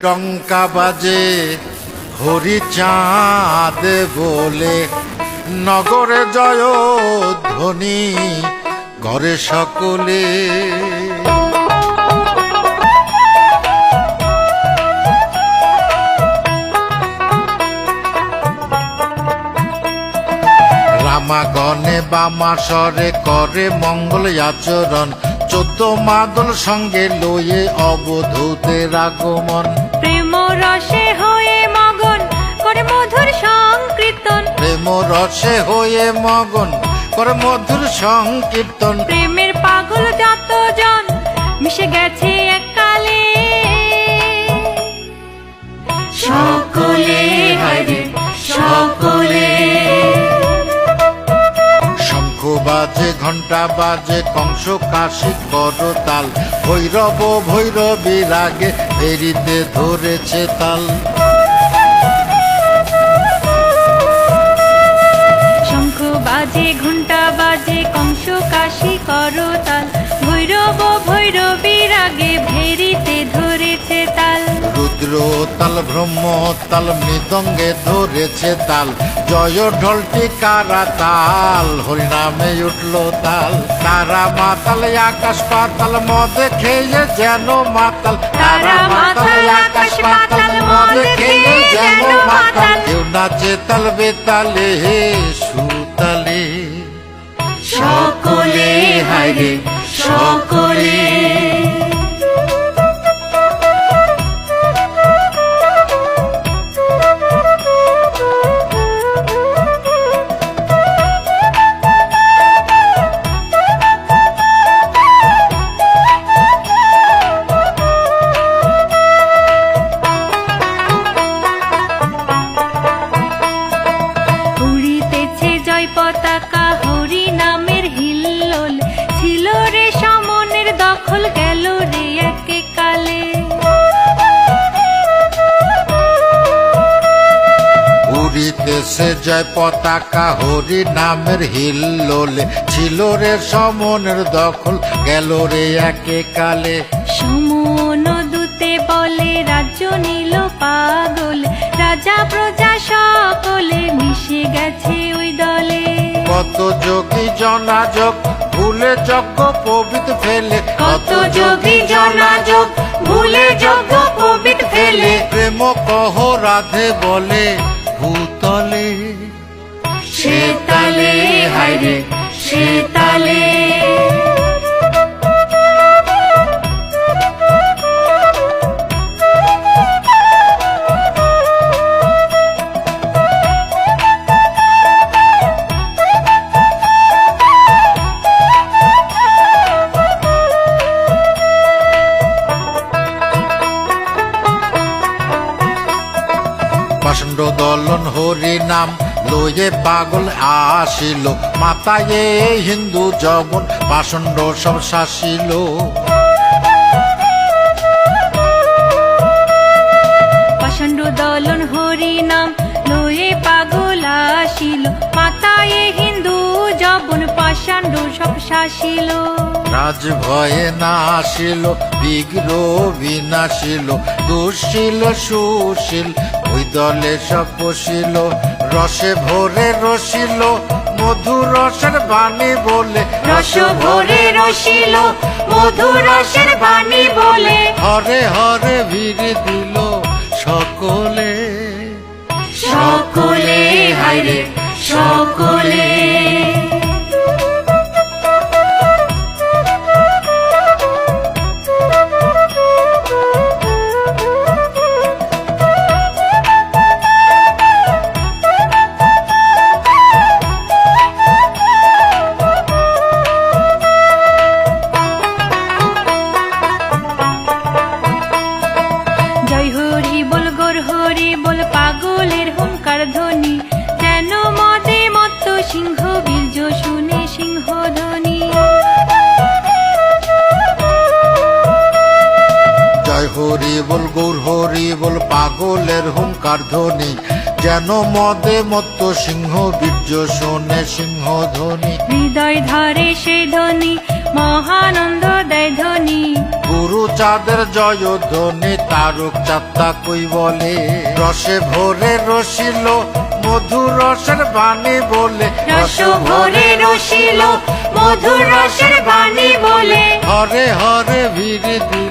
টঙ্কা বাজে হরিচাঁদ বলে নগরে জয় ধ্বনি করে সকলে। রামাগণে বামাসরে করে মঙ্গল আচরণ, 14 মাদল সঙ্গে লয়ে অবধূতের আগমন। প্রেম রসে হয়ে মগন করে মধুর সংকীর্তন, প্রেম রসে হয়ে মগন করে মধুর সংকীর্তন। প্রেমের পাগল যতজন মিশে গেছে এককালে, সকলে হায়রে সকলে। শঙ্খ বাজে ঘণ্টা বাজে কংস কাশি করতাল, ভৈরব ভৈরবী রাগে ফেরিতে ধরেছে তাল। শঙ্খ বাজে ঘণ্টা বাজে কংস কাশি করতাল, ভৈরব ভৈরবী রাগে ভেরিতে ধরেছে তাল। রুদ্র তাল ব্রহ্ম তাল মৃদঙ্গে ধরেছে তাল, জয় ঢোলটি কারা তাল হরিনামে উঠল তাল। তারা মাতাল আকাশ পাতাল মদে খেয়ে যেন মাতাল, তারা মাতাল আকাশ পাতাল মদে খেয়ে যেন মাতাল। কেউ নাচে তাল বেতালে হে সুতালে, সকলে হায়রে সকলে। উড়িতেছে জয় পতাকা হরি নামের হিল্লোল, ছিল রে সমনের দখল গেল রে একে কালে। উড়িতেছে জয় পতাকা হরি নামের হিল্লোলে, ছিল রে সমনের দখল গেল রে একে কালে। সমন দূতে বলে রাজ্য নিল পাগল, রাজা প্রজা সকলে মিশে গেছে ওই দলে। কত যোগী জনাযোগ ভুলে যজ্ঞ পবিত ফেলে, কত যোগী জনাযোগ ভুলে যজ্ঞ পবিত ফেলে। প্রেম কহ রাধে বলে ভূতলে, সে তালে হায়রে সে তালে। পাষণ্ড দলন হরি নাম লয়ে পাগল আসিল, মাতায়ে হিন্দু জবন পাষণ্ড সব শাসিল। পাষণ্ড দলন হরি নাম লয়ে পাগল আসিল, মাতায়ে হিন্দু জবন পাষণ্ড সব শাসিল। রাজ ভয়ে না আসিল বিগ্রহ বিনাশিল, দুশীল সুশীল ওই দলে সব বসিল। রসে ভরে রসিল মধু রসের বাণী বলে, রস ভরে রসিল মধু রসের বাণী বলে। হরে হরে ভিড় দিল সকলে, সকলে হায়রে সকলে। জয় হরি বল গোর হরি বল পাগলের হুঙ্কার ধ্বনি, যেন মদে মত্ত সিংহ বীর্য শুনে সিংহ ধ্বনি। জয় হরি বল গৌর হরি বল পাগলের হুঙ্কার ধ্বনি, যেন মদে মত্ত সিংহ বীর্য শোনে সিংহ ধ্বনি। হৃদয় ধরে সেই ধ্বনি মহানন্দ দেয় ধ্বনি। গুরু চাঁদের জয়ধ্বনি তারক চাঁদটা কই বলে, রসে ভরে রসিল মধুর রসের বাণী বলে, রস ভরে রসিল মধুর রসের বাণী বলে, হরে হরে ভিড় দিল